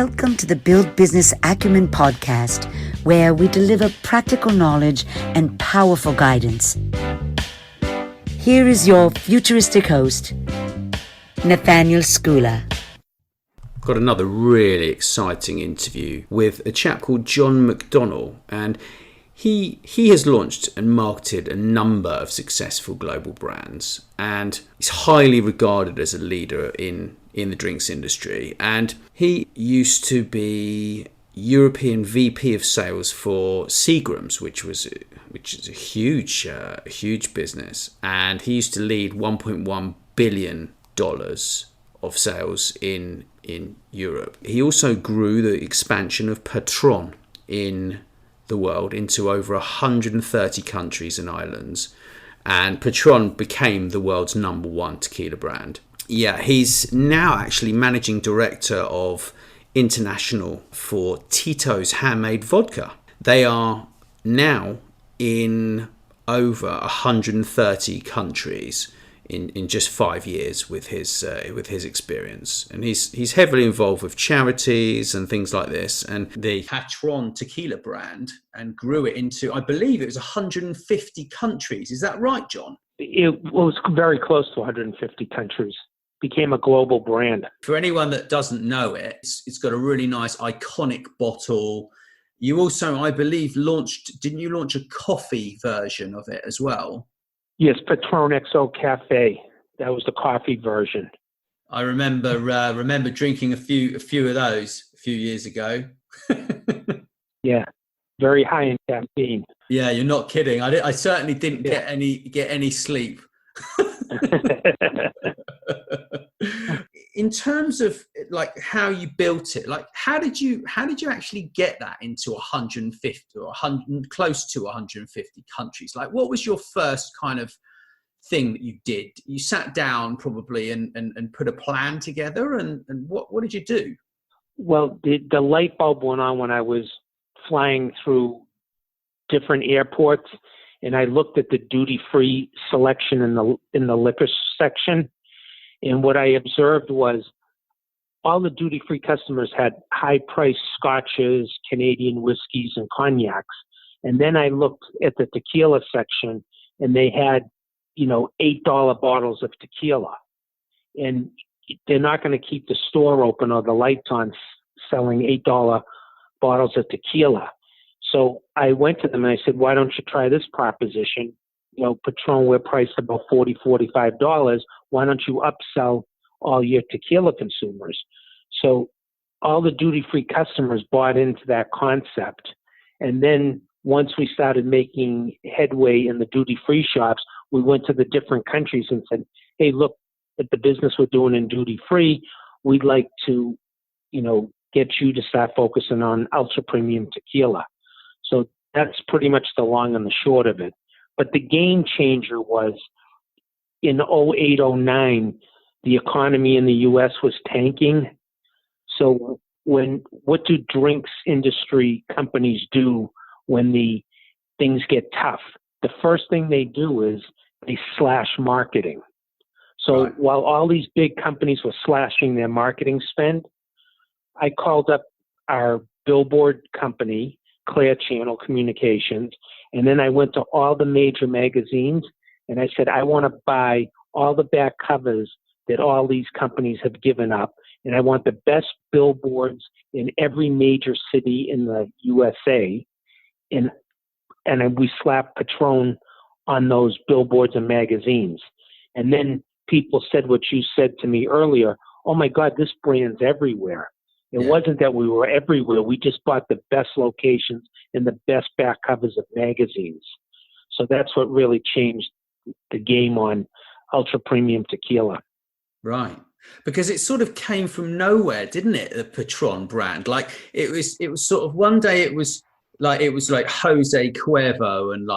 Welcome to the Build Business Acumen podcast, where we deliver practical knowledge and powerful guidance. Here is your futuristic host, Nathaniel Schooler. Got another really exciting interview with a chap called John McDonnell, and he has launched and marketed a number of successful global brands, and he's highly regarded as a leader in the drinks industry. And he used to be European VP of Sales for Seagrams, which is a huge business, and he used to lead $1.1 billion of sales in Europe. He also grew the expansion of Patron in the world into over 130 countries and islands, and Patron became the world's #1 tequila brand. Yeah, he's now actually managing director of international for Tito's Handmade vodka. They are now in over 130 countries in just 5 years with his experience, and he's heavily involved with charities and things like this, and the Patron Tequila brand, and grew it into, I believe it was 150 countries. Is that right, John? It was very close to 150 countries. Became a global brand. For anyone that doesn't know it, it's got a really nice iconic bottle. You also, I believe, didn't you launch a coffee version of it as well? Yes, Patron XO Cafe. That was the coffee version. I remember drinking a few of those a few years ago. Yeah, very high in caffeine. Yeah, you're not kidding. I certainly didn't get any sleep. In terms of like how you built it, like how did you actually get that into 150 or 100, close to 150 countries? Like, what was your first kind of thing that you did? You sat down probably and put a plan together, and what did you do? Well, the light bulb went on when I was flying through different airports, and I looked at the duty-free selection in the liquor section. And what I observed was all the duty-free customers had high-priced scotches, Canadian whiskeys, and cognacs. And then I looked at the tequila section, and they had, $8 bottles of tequila. And they're not going to keep the store open or the lights on selling $8 bottles of tequila. So I went to them and I said, why don't you try this proposition? Patron, we're priced about $40, $45. Why don't you upsell all your tequila consumers? So all the duty-free customers bought into that concept. And then once we started making headway in the duty-free shops, we went to the different countries and said, hey, look at the business we're doing in duty-free. We'd like to, get you to start focusing on ultra-premium tequila. So that's pretty much the long and the short of it. But the game changer was in 2008, 2009, the economy in the U.S. was tanking. So what do drinks industry companies do when the things get tough? The first thing they do is they slash marketing. So right. While all these big companies were slashing their marketing spend, I called up our billboard company, Clear Channel Communications, and then I went to all the major magazines and I said, I want to buy all the back covers that all these companies have given up, and I want the best billboards in every major city in the USA, and we slapped Patron on those billboards and magazines. And then people said what you said to me earlier, oh my God, this brand's everywhere. It wasn't that we were everywhere. We just bought the best locations and the best back covers of magazines. So that's what really changed the game on ultra premium tequila. Right. Because it sort of came from nowhere, didn't it? The Patron brand. Like it was sort of one day it was like Jose Cuervo, and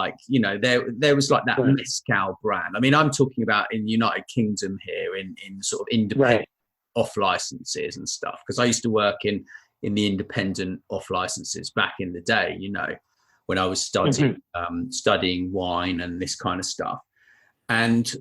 there was like that right. Mezcal brand. I mean, I'm talking about in the United Kingdom here in sort of independent right. off licenses and stuff, because I used to work in the independent off licenses back in the day, when I was studying wine and this kind of stuff. And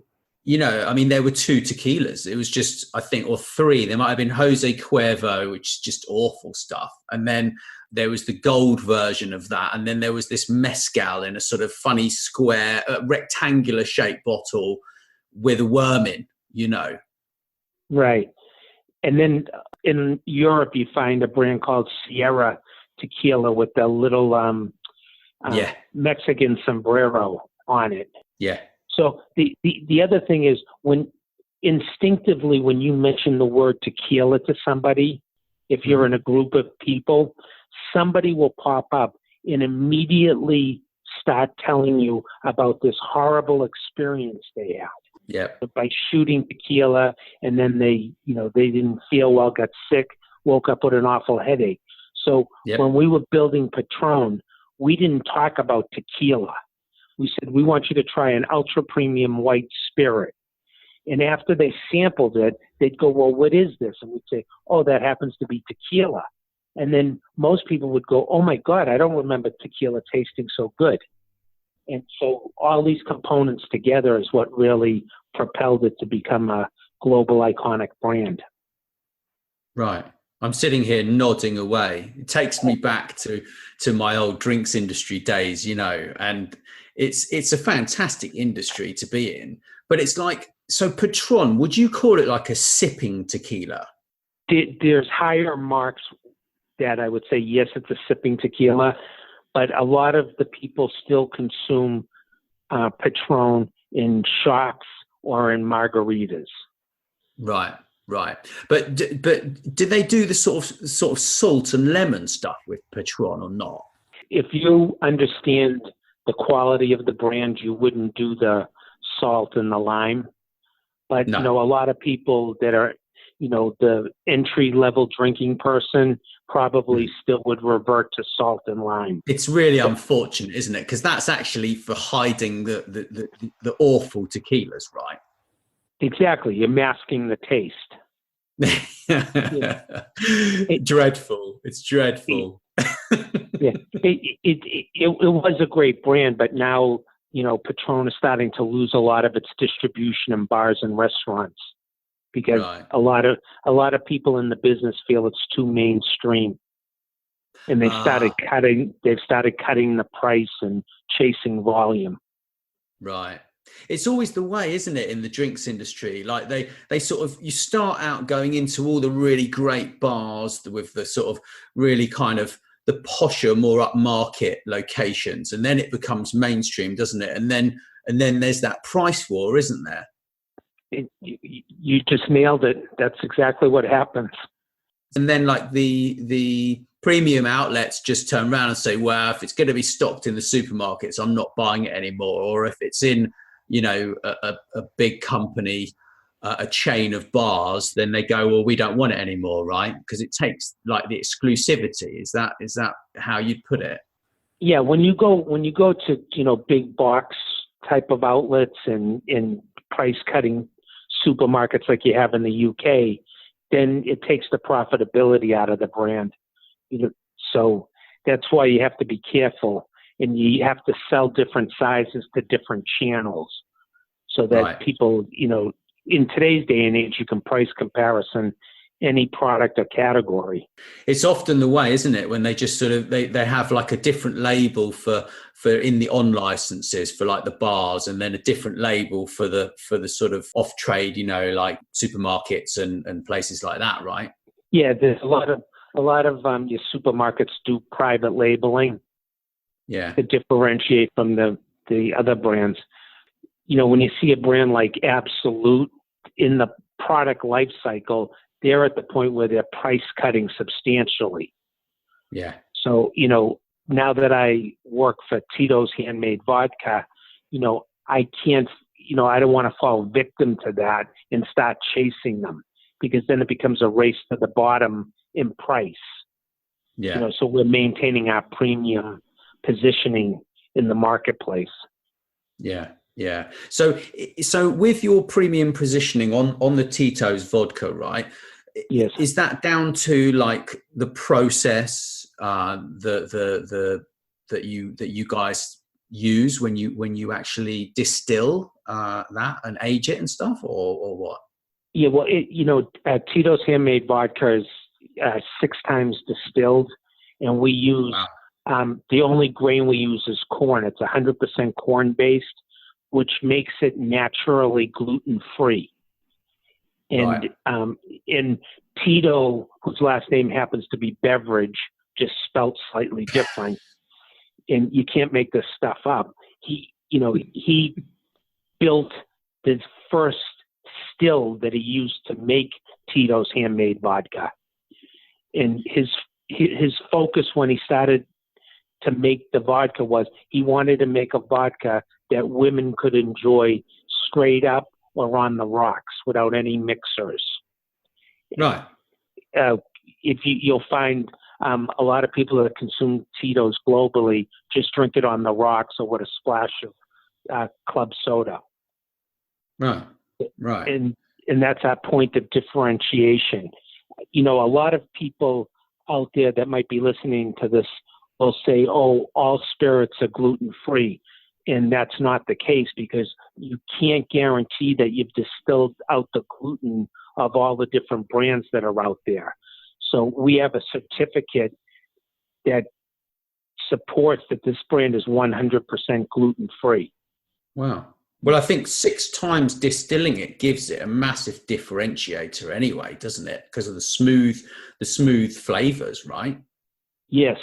I mean, there were two tequilas. It was just, I think, or three. There might have been Jose Cuervo, which is just awful stuff. And then there was the gold version of that. And then there was this mezcal in a sort of funny square, rectangular shaped bottle with a worm in. Right. And then in Europe, you find a brand called Sierra Tequila with the little Mexican sombrero on it. Yeah. So the other thing is, when you mention the word tequila to somebody, if you're in a group of people, somebody will pop up and immediately start telling you about this horrible experience they had. Yeah. By shooting tequila, and then they didn't feel well, got sick, woke up with an awful headache. So when we were building Patron, we didn't talk about tequila. We said, we want you to try an ultra premium white spirit. And after they sampled it, they'd go, well, what is this? And we'd say, oh, that happens to be tequila. And then most people would go, oh my God, I don't remember tequila tasting so good. And so all these components together is what really propelled it to become a global iconic brand. Right. I'm sitting here nodding away. It takes me back to my old drinks industry days, and it's a fantastic industry to be in. But it's like, so Patron, would you call it like a sipping tequila? There's higher marks that I would say, yes, it's a sipping tequila, but a lot of the people still consume Patron in shots or in margaritas. Right. But do they do the sort of salt and lemon stuff with Patron or not? If you understand the quality of the brand, you wouldn't do the salt and the lime. But, no. A lot of people that are, the entry level drinking person probably still would revert to salt and lime. It's really unfortunate, isn't it? Because that's actually for hiding the awful tequilas, right? Exactly. You're masking the taste. Dreadful. It's dreadful. It was a great brand, but now, Patron is starting to lose a lot of its distribution in bars and restaurants because a lot of people in the business feel it's too mainstream, and they've started cutting the price and chasing volume. Right. It's always the way, isn't it, in the drinks industry? Like they sort of, you start out going into all the really great bars with the sort of really kind of the posher, more upmarket locations, and then it becomes mainstream, doesn't it? And then there's that price war, isn't there? You just nailed it. That's exactly what happens. And then like the premium outlets just turn around and say, well, if it's going to be stocked in the supermarkets, I'm not buying it anymore. Or if it's in a big company, a chain of bars, then they go, well, we don't want it anymore, right? Because it takes like the exclusivity. Is that how you'd put it? Yeah, when you go to big box type of outlets and price cutting supermarkets like you have in the UK, then it takes the profitability out of the brand. So that's why you have to be careful. And you have to sell different sizes to different channels so that people, in today's day and age, you can price comparison any product or category. It's often the way, isn't it, when they just sort of, they have like a different label for in the on licenses for like the bars, and then a different label for the sort of off trade, like supermarkets and places like that, right? Yeah, there's a lot of your supermarkets do private labeling. Yeah. To differentiate from the other brands. When you see a brand like Absolute in the product life cycle, they're at the point where they're price cutting substantially. Yeah. So, now that I work for Tito's Handmade vodka, I can't, I don't want to fall victim to that and start chasing them, because then it becomes a race to the bottom in price. Yeah. So we're maintaining our premium positioning in the marketplace. Yeah. So with your premium positioning on the Tito's vodka, right? Yes. Is that down to like the process that you guys use when you actually distill that and age it and stuff, or what? Yeah, well, Tito's Handmade vodka is 6 times distilled, and we use the only grain we use is corn. It's 100% corn based, which makes it naturally gluten free. And in Tito, whose last name happens to be Beverage, just spelt slightly different, and you can't make this stuff up. He built the first still that he used to make Tito's Handmade vodka. And his focus when he started to make the vodka was he wanted to make a vodka that women could enjoy straight up or on the rocks without any mixers. Right. You'll find a lot of people that consume Tito's globally just drink it on the rocks or with a splash of club soda. Right. Right. And that's our point of differentiation. A lot of people out there that might be listening to this will say, oh, all spirits are gluten-free. And that's not the case, because you can't guarantee that you've distilled out the gluten of all the different brands that are out there. So we have a certificate that supports that this brand is 100% gluten-free. Wow. Well, I think 6 times distilling it gives it a massive differentiator anyway, doesn't it? Because of the smooth flavors, right? Yes,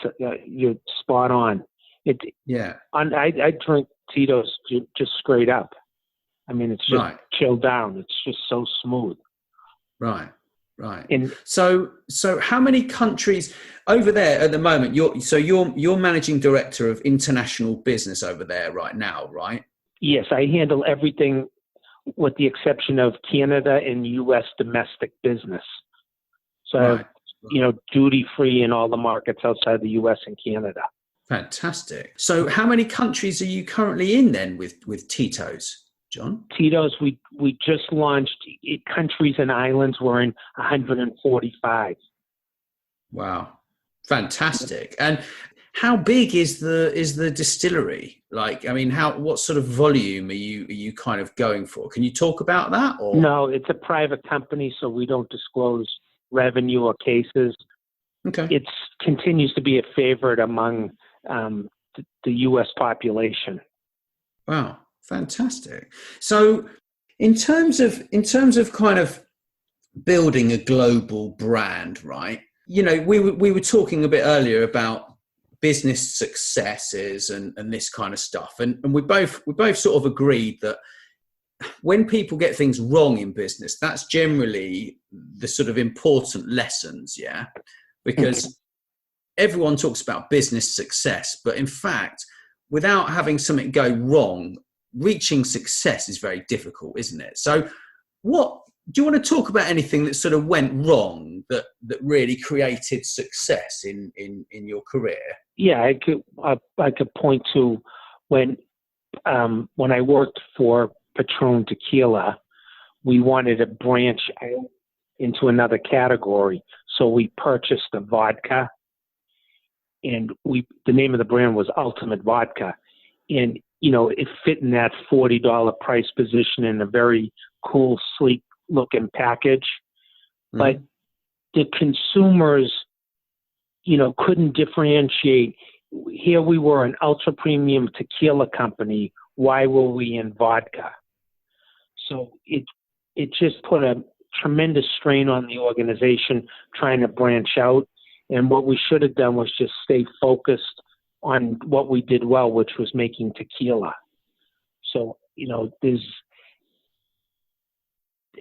you're spot on. I drink Tito's just straight up. I mean, it's just chilled down. It's just so smooth. Right. Right. And so how many countries over there at the moment? You're managing director of international business over there right now, right? Yes, I handle everything with the exception of Canada and U.S. domestic business. So, duty free in all the markets outside the U.S. and Canada. Fantastic. So how many countries are you currently in then with Tito's, John? Tito's, we just launched countries and islands. We're in 145. Wow. Fantastic. And how big is the distillery? Like, I mean, what sort of volume are you kind of going for? Can you talk about that? Or no, it's a private company, so we don't disclose revenue or cases. Okay. It continues to be a favorite among the U.S. population. Wow, fantastic. So, in terms of kind of building a global brand, right? We were talking a bit earlier about business successes and this kind of stuff, and we both sort of agreed that when people get things wrong in business, that's generally the sort of important lessons, yeah, because everyone talks about business success, but in fact, without having something go wrong, reaching success is very difficult, isn't it? So what do you want to talk about? Anything that sort of went wrong that really created success in your career? Yeah, I could point to when I worked for Patron Tequila, we wanted to branch out into another category. So we purchased the vodka, and the name of the brand was Ultimate Vodka. And, it fit in that $40 price position in a very cool, sleek looking package. Mm-hmm. But the consumers, couldn't differentiate. Here we were an ultra premium tequila company. Why were we in vodka? So it just put a tremendous strain on the organization trying to branch out. And what we should have done was just stay focused on what we did well, which was making tequila. So,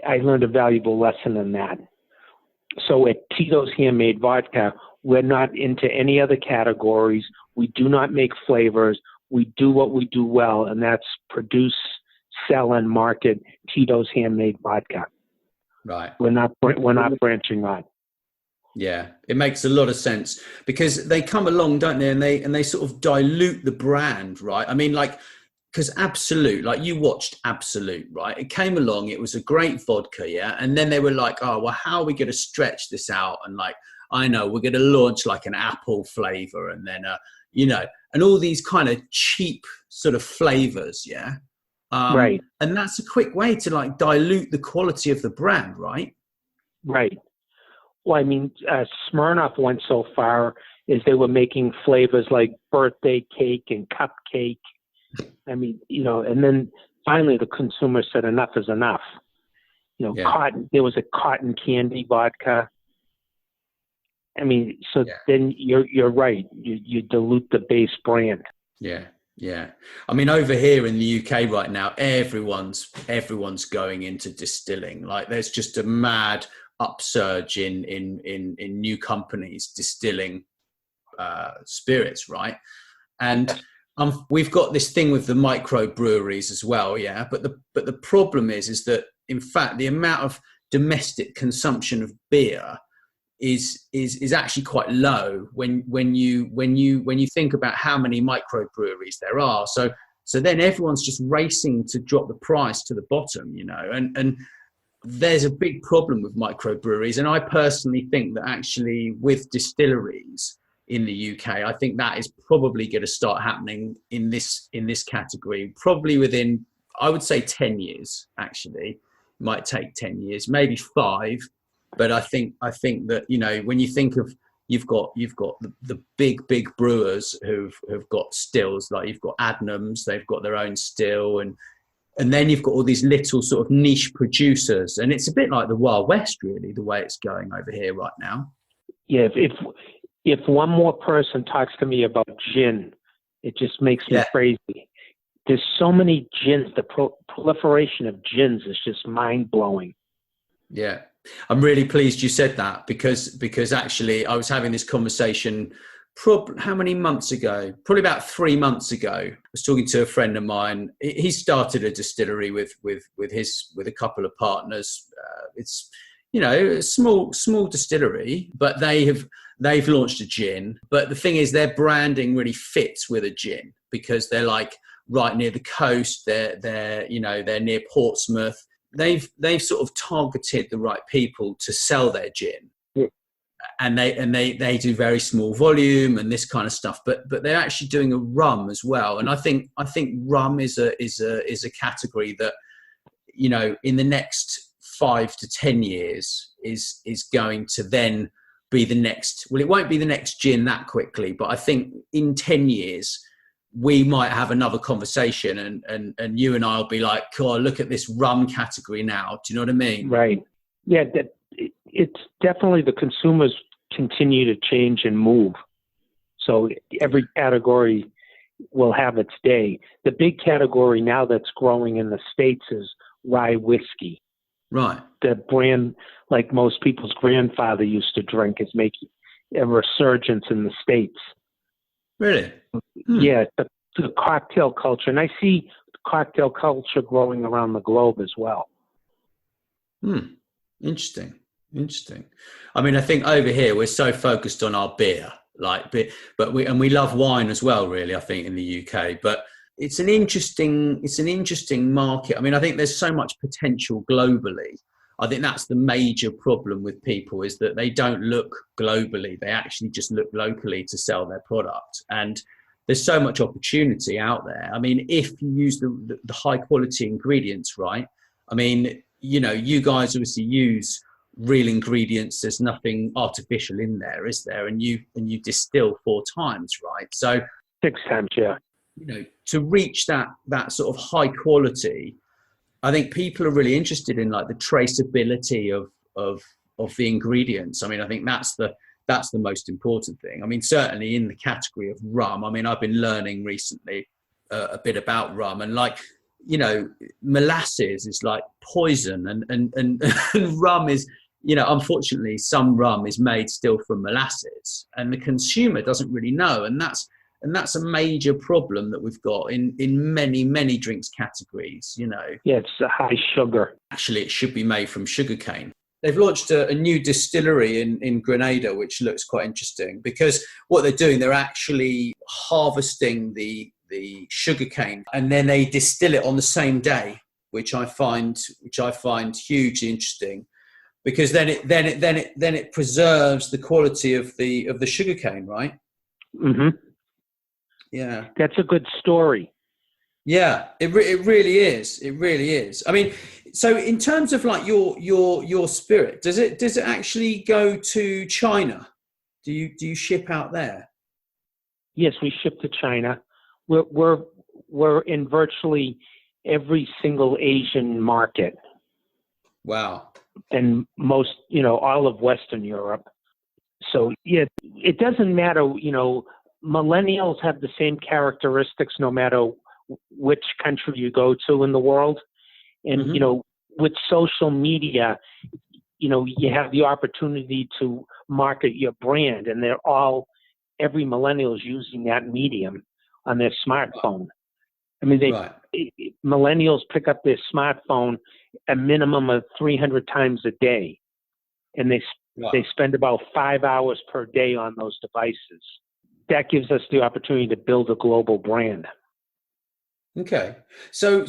I learned a valuable lesson in that. So at Tito's Handmade Vodka, we're not into any other categories. We do not make flavors. We do what we do well, and that's produce, sell, and market Tito's Handmade Vodka. Right. We're not branching on. Yeah, it makes a lot of sense, because they come along, don't they? And they sort of dilute the brand, right? I mean, because Absolute, like you watched Absolute, right? It came along, it was a great vodka, yeah? And then they were like, oh, well, how are we going to stretch this out? And I know, we're going to launch like an apple flavor, and then, and all these kind of cheap sort of flavors, yeah. Right. And that's a quick way to like dilute the quality of the brand, right? Right. Well, I mean, Smirnoff went so far as they were making flavors like birthday cake and cupcake. I mean, and then finally the consumer said enough is enough. Cotton. There was a cotton candy vodka. I mean, so then you're right. You dilute the base brand. Yeah. Yeah. I mean, over here in the UK right now, everyone's going into distilling. Like there's just a mad upsurge in new companies distilling spirits, right? And we've got this thing with the microbreweries as well, yeah. But the problem is that in fact the amount of domestic consumption of beer is actually quite low when you think about how many microbreweries there are. So then everyone's just racing to drop the price to the bottom, and there's a big problem with microbreweries. And I personally think that actually with distilleries in the UK, I think that is probably going to start happening in this category, probably within, I would say 10 years, actually. It might take 10 years, maybe 5. But I think that, when you think of, you've got the big brewers who've got stills, like you've got Adnams, they've got their own still, and then you've got all these little sort of niche producers, and it's a bit like the Wild West, really, the way it's going over here right now. Yeah, if one more person talks to me about gin, it just makes me crazy. There's so many gins. The proliferation of gins is just mind blowing. Yeah. I'm really pleased you said that because actually I was having this conversation how many months ago? Probably about 3 months ago. I was talking to a friend of mine. He started a distillery with a couple of partners. It's a small distillery, but they've launched a gin. But the thing is, their branding really fits with a gin because they're like right near the coast. They're near Portsmouth. They've sort of targeted the right people to sell their gin, and they do very small volume and this kind of stuff. But they're actually doing a rum as well, and I think rum is a category that in the next 5 to 10 years is going to then be the next. Well, it won't be the next gin that quickly, but I think in 10 years. We might have another conversation and you and I will be like, God, look at this rum category now. Do you know what I mean? Right. Yeah. It's definitely the consumers continue to change and move. So every category will have its day. The big category now that's growing in the States is rye whiskey. Right. The brand, like most people's grandfather used to drink, is making a resurgence in the States. Really? Yeah, the cocktail culture. And I see cocktail culture growing around the globe as well. Interesting. I mean, I think over here we're so focused on our beer, but we love wine as well, really, I think, in the UK. But it's an interesting market. I mean, I think there's so much potential globally. I think that's the major problem with people is that they don't look globally. They actually just look locally to sell their product. And there's so much opportunity out there. I mean, if you use the high quality ingredients, right? I mean, you guys obviously use real ingredients. There's nothing artificial in there, is there? And you distill 4 times, right? So 6 times, yeah. To reach that sort of high quality, I think people are really interested in like the traceability of the ingredients. I mean, I think that's the most important thing. I mean, certainly in the category of rum, I mean, I've been learning recently a bit about rum, and like, molasses is like poison, and rum is, unfortunately some rum is made still from molasses, and the consumer doesn't really know. And that's a major problem that we've got in many drinks categories, Yeah, it's a high sugar. Actually, it should be made from sugarcane. They've launched a new distillery in Grenada, which looks quite interesting because what they're doing, they're actually harvesting the sugarcane and then they distill it on the same day, which I find hugely interesting because then it preserves the quality of the sugarcane, right? Mm-hmm. Yeah, that's a good story. Yeah, it really is. It really is. I mean, so in terms of like your spirit, does it actually go to China? Do you ship out there? Yes, we ship to China. We're in virtually every single Asian market Wow. and most, all of Western Europe. So yeah, it doesn't matter, millennials have the same characteristics no matter which country you go to in the world. And, Hmm. with social media, you have the opportunity to market your brand, and every millennial is using that medium on their smartphone. I mean, Right. millennials pick up their smartphone a minimum of 300 times a day, and they Right. spend about 5 hours per day on those devices. That gives us the opportunity to build a global brand. Okay. So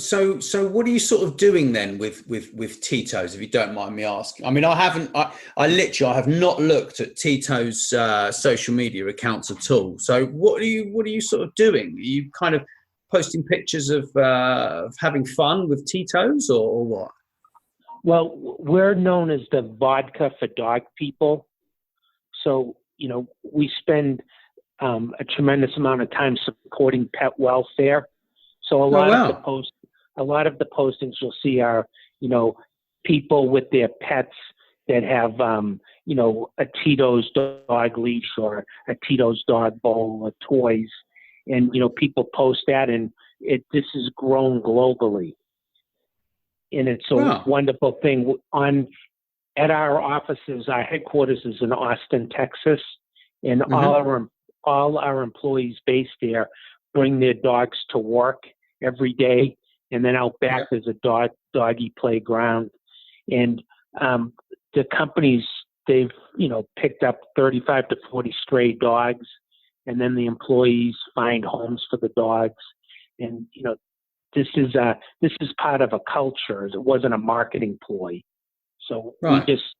what are you sort of doing then with Tito's, if you don't mind me asking? I mean, I have not looked at Tito's social media accounts at all. So what are you sort of doing? Are you kind of posting pictures of having fun with Tito's, or what? Well, we're known as the vodka for dog people. So, we spend a tremendous amount of time supporting pet welfare. So Oh wow. a lot of the postings you'll see are, people with their pets that have, a Tito's dog leash or a Tito's dog bowl or toys. And, people post that, and this has grown globally. And it's a Wow. wonderful thing. At our offices, our headquarters is in Austin, Texas, and Hmm. all our employees based there bring their dogs to work every day, and then out back Yeah. there's a doggy playground, and the companies, they've picked up 35 to 40 stray dogs, and then the employees find homes for the dogs, and this is part of a culture. It wasn't a marketing ploy. So we Right. just,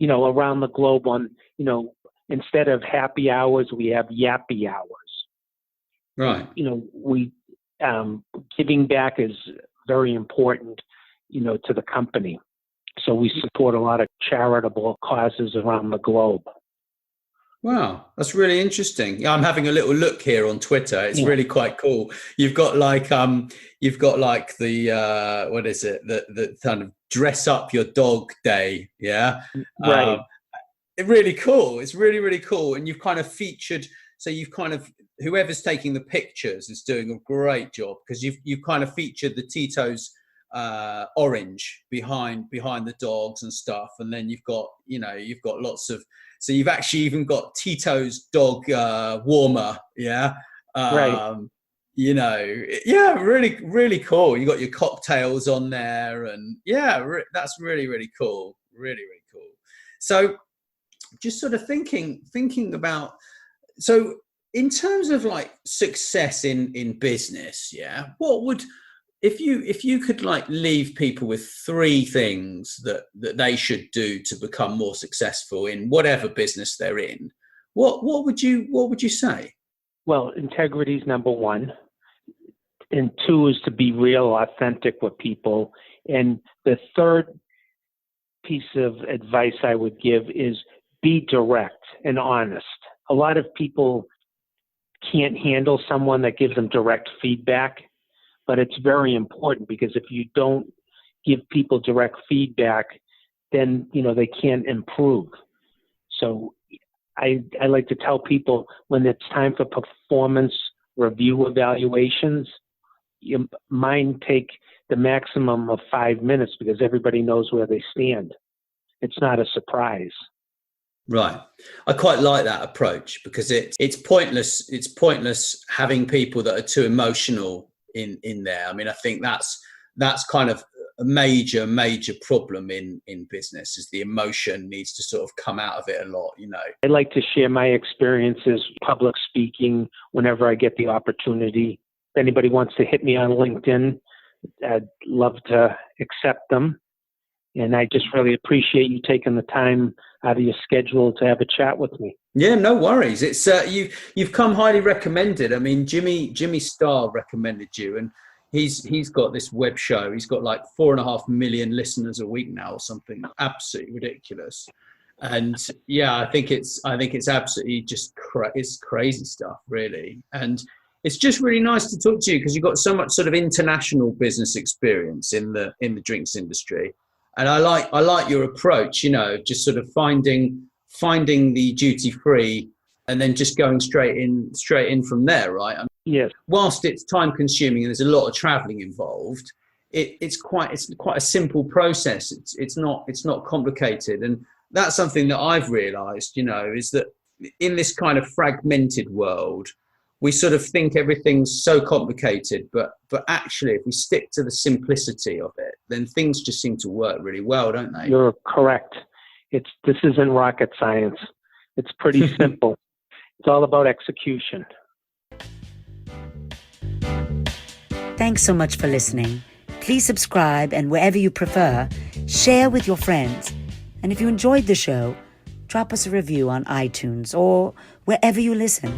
around the globe instead of happy hours, we have yappy hours. And, Right. giving back is very important, to the company. So we support a lot of charitable causes around the globe. Wow, that's really interesting. Yeah, I'm having a little look here on Twitter. It's Yeah. really quite cool. You've got like the what is it? The kind of dress up your dog day. Yeah. Right. It's really cool. It's really, really cool. And you've kind of featured, so you've kind of, whoever's taking the pictures is doing a great job, because you've kind of featured the Tito's orange behind the dogs and stuff. And then you've got lots of, so you've actually even got Tito's dog warmer. Yeah. Right. Um, yeah, really, really cool. You got your cocktails on there, and yeah, that's really, really cool. Really, really cool. So, just sort of thinking about, so in terms of like success in business, yeah, what would, if you could like leave people with three things that they should do to become more successful in whatever business they're in, what would you say? Well, integrity is number one. And two is to be real, authentic with people. And the third piece of advice I would give is be direct and honest. A lot of people can't handle someone that gives them direct feedback, but it's very important, because if you don't give people direct feedback, then they can't improve. So I like to tell people, when it's time for performance review evaluations, mine take the maximum of 5 minutes, because everybody knows where they stand. It's not a surprise. Right. I quite like that approach, because it's pointless. It's pointless having people that are too emotional in there. I mean, I think that's kind of a major problem in business, is the emotion needs to sort of come out of it a lot. I like to share my experiences public speaking whenever I get the opportunity. If anybody wants to hit me on LinkedIn, I'd love to accept them. And I just really appreciate you taking the time out of your schedule to have a chat with me. Yeah, no worries. It's you've come highly recommended. I mean, Jimmy Starr recommended you, and he's got this web show. He's got like 4.5 million listeners a week now, or something absolutely ridiculous. And yeah, I think it's absolutely just it's crazy stuff, really. And it's just really nice to talk to you because you've got so much sort of international business experience in the drinks industry. And I like your approach, you know, just sort of finding the duty free and then just going straight in from there, right? I mean, yes. Whilst it's time consuming and there's a lot of traveling involved, it's quite a simple process. It's not complicated, and that's something that I've realised, you know, is that in this kind of fragmented world, we sort of think everything's so complicated, but actually, if we stick to the simplicity of it, then things just seem to work really well, don't they? You're correct. This isn't rocket science. It's pretty simple. It's all about execution. Thanks so much for listening. Please subscribe, and wherever you prefer, share with your friends. And if you enjoyed the show, drop us a review on iTunes or wherever you listen.